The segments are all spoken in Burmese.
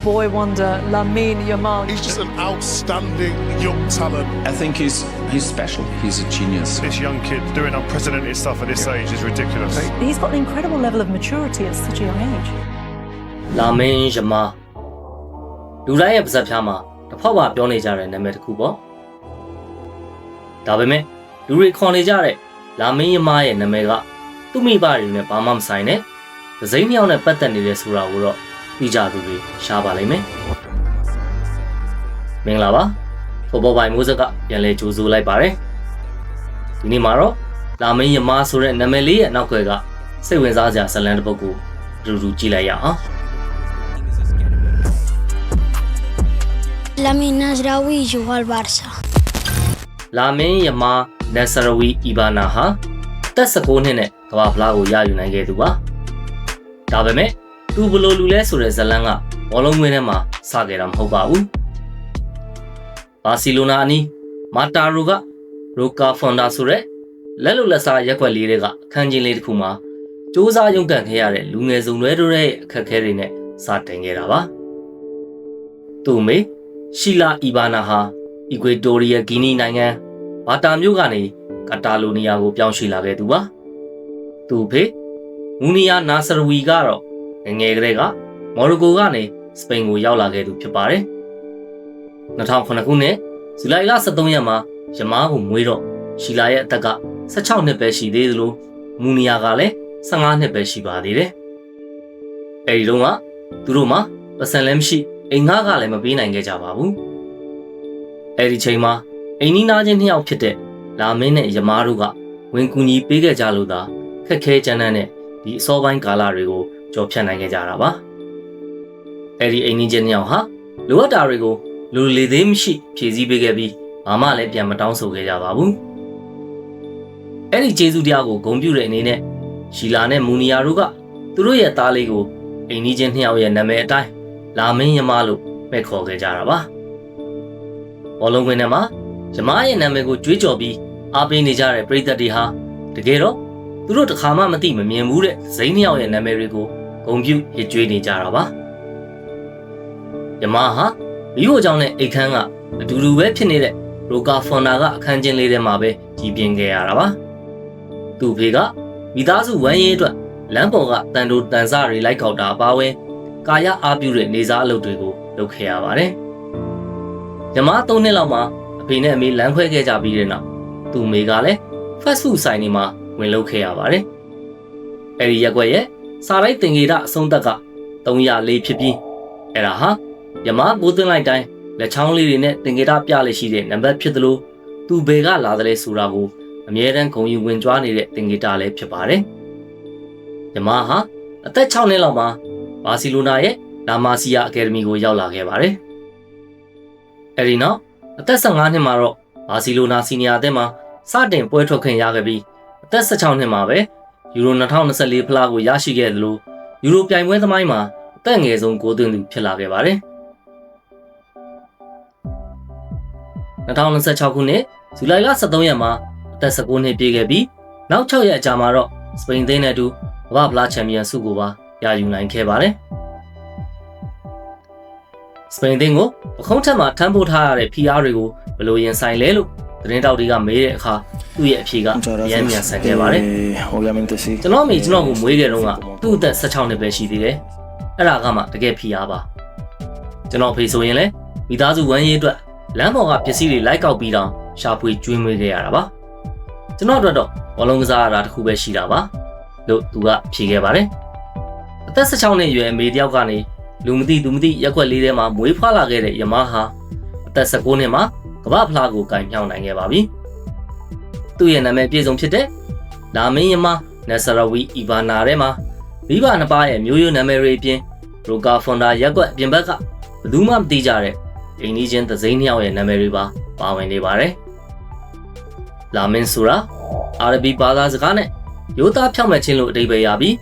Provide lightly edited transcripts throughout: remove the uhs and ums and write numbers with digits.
boy wonder, Lamine Yamal. He's just an outstanding young talent. I think he's special. He's a genius. This young kid doing unprecedented stuff at this age is ridiculous. He's got an incredible level of maturity at such a young age. Lamine Yamal လူတိုင်းရဲ့ပါဇက်ဖျားမှာတစ်ဖောက်ပါပြောနေကြတဲ့နာမည်တစ်ခုပေါ့ဒါပေမဲ့လူတွေခေါ်နေကြတဲ့လာမင်းယမားရဲ့နာမည်ကသူ့မိဘတွေနဲ့ဘာမှမဆိုင်နဲ့ဒဇိမ်းမြောက်နဲ့ပတ်သက်နေတယ်ဆိုတာကိုတော့သိကြသူတွေရှားပါလိမ့်မယ်မင်္ဂလာပါဖော်ပေါ်ပိုင်းမိုးစကပြန်လဲကြိုးစိုးလိုက်ပါတယ်ဒီနေ့မှာတော့လာမင်းယမားဆိုတဲ့နာမည်လေးရဲ့နောက်ွယ်ကစိတ်ဝင်စားစရာဇာတ်လမ်းတစ်ပုဒ်ကိုအတူတူကြည့်လိုက်ရအောင်Lamine Nasraoui juga al Barça. Lamine Yamal Nasraoui Ibana ဟာတက်19နှစ်နဲ့ကမ္ဘာဖလားကိုရယူနိုင်ခဲ့သူပါ။ဒါပေမဲ့သူဘလို့လူလဲဆိုတဲ့ဇလန်ကဘောလုံးငွေထဲမှာစခဲ့တာမဟုတ်ပါဘူး။ဘာစီလိုနာအနီးမာတာရိုကရိုကာဖွန်ဒါဆိုတဲ့လက်လုံလက်စားရက်ွက်လေးတွေကအခန်းချင်းလေးတစ်ခုမှာစူးစမ်းရုံကန်ခဲ့ရတဲ့လူငယ်စုံတွေတို့ရဲ့အခက်အခဲတွေနဲ့စတင်ခဲ့တာပါ။သူ့မေရှီလာအီဘာနာဟာအီကွေတိုရီယာဂီနီနိုင်ငံဘာတာမြို့ကနေကာတာလိုနီယာကိုပြောင်းရွှေ့လာခဲ့သူပါသူဖေမူနီယာနာဆရဝီကတော့ငယ်ကလေးကမော်ရိုကိုကနေစပိန်ကိုရောက်လာခဲ့သူဖြစ်ပါတယ်2009ခုနှစ်ဇူလိုင်လ23ရက်မှာယမားကိုမွေးတော့ရှီလာရဲ့အသက်က16နှစ်ပဲရှိသေးသလိုမူနီယာကလည်း15နှစ်ပဲရှိပါသေးတယ်အဲဒီတော့ကသူတို့မှာပတ်စံလည်းမရှိအိမ်ငါကလည်းမပေးနိုင်ခဲ့ကြပါဘူးအဲ့ဒီချိန်မှာအိမ်နီးနားချင်းနှစ်ယောက်ဖြစ်တဲ့လာမင်းနဲ့ယမားတို့ကဝင်ကူညီပေးခဲ့ကြလို့သာခက်ခဲကြမ်းတမ်းတဲ့ဒီအစောပိုင်းကာလတွေကိုကြော်ဖြတ်နိုင်ခဲ့ကြတာပါအဲ့ဒီအိမ်နီးချင်းနှစ်ယောက်ဟာလိုအပ်တာတွေကိုလူလေသေးမရှိဖြည့်ဆည်းပေးခဲ့ပြီးဘာမှလည်းပြန်မတောင်းဆိုခဲ့ကြပါဘူးအဲ့ဒီကျေးဇူးတရားကိုဂုဏ်ပြုတဲ့အနေနဲ့ရှီလာနဲ့မူနီယာတို့ကသူတို့ရဲ့သားလေးကိုအိမ်နီးချင်းနှစ်ယောက်ရဲ့နာမည်အတိုင်းလာမင်းယမားလို့ပဲခေါ်ခဲ့ကြတာပါဘောလုံးကွင်းထဲမှာယမားရဲ့နာမည်ကိုကြွေးကြော်ပြီးအားပေးနေကြတဲ့ပရိသတ်တွေဟာတကယ်တော့သူတို့တစ်ခါမှမသိမမြင်ဘူးတဲ့ဇိမ်းနှစ်ယောက်ရဲ့နာမည်တွေကိုဂုဏ်ပြုရကြွေးနေကြတာပါယမားဟာမိဖို့ကြောင့်နဲ့အိတ်ခမ်းကအတူတူပဲဖြစ်နေတဲ့ရိုကာဖွန်နာကအခန်းချင်းလေးထဲမှာပဲကြီးပြင်းခဲ့ရတာပါသူ့ဖေကမိသားစုဝမ်းရေးအတွက်လမ်းပေါ်ကတန်တိုတန်စတွေလိုက်ကောက်တာအပါဝင်ကာယအားပြုတဲ့နေစားအလုပ်တွေကိုလုပ်ခဲ့ရပါတယ်။ယမား3နှစ်လောက်မှာအဖေနဲ့အမေလမ်းခွဲခဲ့ကြပြီးတဲ့နောက်သူ့မိကလည်း fast food ဆိုင်တွေမှာဝင်လုပ်ခဲ့ရပါတယ်။အဲဒီရက်ွက်ရဲ့စာရိုက်တင်ကေတအဆုံးသက်က304ဖြစ်ပြီးအဲ့ဒါဟာယမားကိုသွင်းလိုက်တိုင်းလက်ချောင်းလေးတွေနဲ့တင်ကေတပြလက်ရှိတဲ့နံပါတ်ဖြစ်သလိုသူဘယ်ကလာတယ်လဲဆိုတာကိုအမြဲတမ်းဂုဏ်ယူဝင်ကြွားနေတဲ့တင်ကေတလည်းဖြစ်ပါတယ်။ယမားဟာအသက်6နှစ်လောက်မှာဘာစီလိုနာရဲ့လာမာစီယာအကယ်ဒမီကိုရောက်လာခဲ့ပါတယ်။အဲဒီနောက်အသက်15နှစ်မှာတော့ဘာစီလိုနာစီနီယာအသင်းမှာစတင်ပွဲထွက်ခွင့်ရခဲ့ပြီးအသက်16နှစ်မှာပဲယူရို2024ဖလားကိုရရှိခဲ့သလိုယူရိုပြိုင်ပွဲသမိုင်းမှာအသက်ငယ်ဆုံးဂိုးသွင်းသူဖြစ်လာခဲ့ပါတယ်။2026ခုနှစ်ဇူလိုင်လ23ရက်မှာအသက်19နှစ်ပြည့်ခဲ့ပြီးနောက်6ရက်အကြာမှာတော့စပိန်သင်းနဲ့အတူကမ္ဘာဖလားချန်ပီယံဆုကိုပါရယူနိုင်ခဲ့ပါတယ်။စပိန်သင်းကိုပခုံးထက်မှာထမ်းပိုးထားရတဲ့ဖိအားတွေကိုဘယ်လိုရင်ဆိုင်လဲလို့သတင်းတောက်တွေကမေးတဲ့အခါသူ့ရဲ့အဖြေကအရင်မြန်ဆန်ခဲ့ပါတယ်။ကျွန်တော်မိကျွန်တော်ကိုမွေးခဲ့တော့ကသူ့အသက်16နှစ်ပဲရှိသေးတယ်။အဲ့ဒါကမှတကယ်ဖိအားပါ။ကျွန်တော်ဖေဆိုရင်လည်းမိသားစုဝမ်းရေးအတွက်လမ်းပေါ်ကပစ္စည်းတွေလိုက်ကောက်ပြီးတော့ရှာဖွေကျွေးမွေးခဲ့ရတာပါ။ကျွန်တော်အတွက်တော့ဘောလုံးကစားရတာတစ်ခုပဲရှိတာပါလို့သူကဖြေခဲ့ပါတယ်။အသက်16နှစ်အရွယ်အမေတယောက်ကနေလူမသိသူမသိရက်ွက်လေးထဲမှာမွေးဖွားလာခဲ့တဲ့ယမားဟာအသက်19နှစ်မှာကမ္ဘာဖလားကိုကင်မြောက်နိုင်ခဲ့ပါပြီ။သူ့ရဲ့နာမည်ပြည့်စုံဖြစ်တဲ့လာမင်းယမားနယ်ဆရာဝီအီဘာနာထဲမှာမိဘနှစ်ပါးရဲ့မျိုးရိုးနာမည်တွေအပြင်ရိုကာဖွန်ဒါရက်ွက်ပြင်ဘက်ကဘယ်သူမှမသိကြတဲ့အိမ်နီးချင်းသစိမ်းနှစ်ယောက်ရဲ့နာမည်တွေပါဝင်နေပါတယ်။လာမင်းဆိုတာအာရဗီဘာသာစကားနဲ့ရိုးသားဖြောင့်မတ်ခြင်းလို့အဓိပ္ပာယ်ရပြီး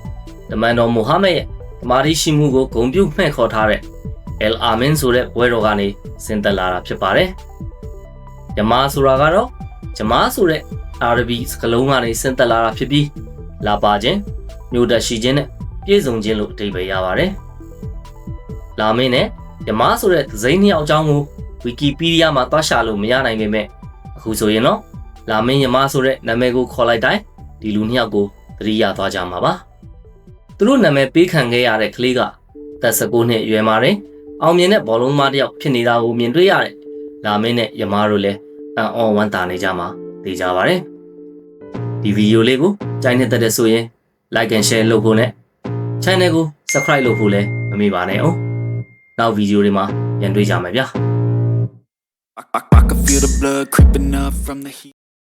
တမန်တော်မူဟာမက်ရဲ့တမာရီရှိမှုကိုဂုဏ်ပြုမှဲ့ခေါ်ထားတဲ့ El Amin ဆိုတဲ့ဘွဲတော်ကနေဆင်းသက်လာတာဖြစ်ပါတယ်။ယမားဆိုတာကတော့ဂျမားဆိုတဲ့အာရဗီစကားလုံးကနေဆင်းသက်လာတာဖြစ်ပြီးလာပါခြင်းမျိုးတက်ရှိခြင်းနဲ့ပြည့်စုံခြင်းလို့အဓိပ္ပာယ်ရပါတယ်။လာမင်းနဲ့ ယမားဆိုတဲ့သစိမ်းနှစ်ယောက်အကြောင်းကို Wikipedia မှာသွားရှာလို့မရနိုင်ပေမဲ့အခုဆိုရင်တော့လာမင်းယမားဆိုတဲ့နာမည်ကိုခေါ်လိုက်တိုင်းဒီလူနှစ်ယောက်ကိုသတိရသွားကြမှာပါသူတို့နာမည်ပေးခံခဲ့ရတဲ့ကလေးကသက်19နှစ်အရွယ်မှာတင်အောင်မြင်တဲ့ဘောလုံးသမားတစ်ယောက်ဖြစ်နေတာကိုမြင်တွေ့ရတယ်လာမင်းနဲ့ယမားတို့လည်းအံ့ဩဝမ်းသာနေကြမှာသိကြပါတယ်ဒီဗီဒီယိုလေးကိုကြိုက်နေတဲ့ဆိုရင် like and share လုပ်ဖို့နဲ့ channel ကို subscribe လုပ်ဖို့လည်းမမေ့ပါနဲ့အောင်နောက်ဗီဒီယိုတွေမှာပြန်တွေ့ကြမယ်ဗျာ I can feel the blood creeping up from the heat.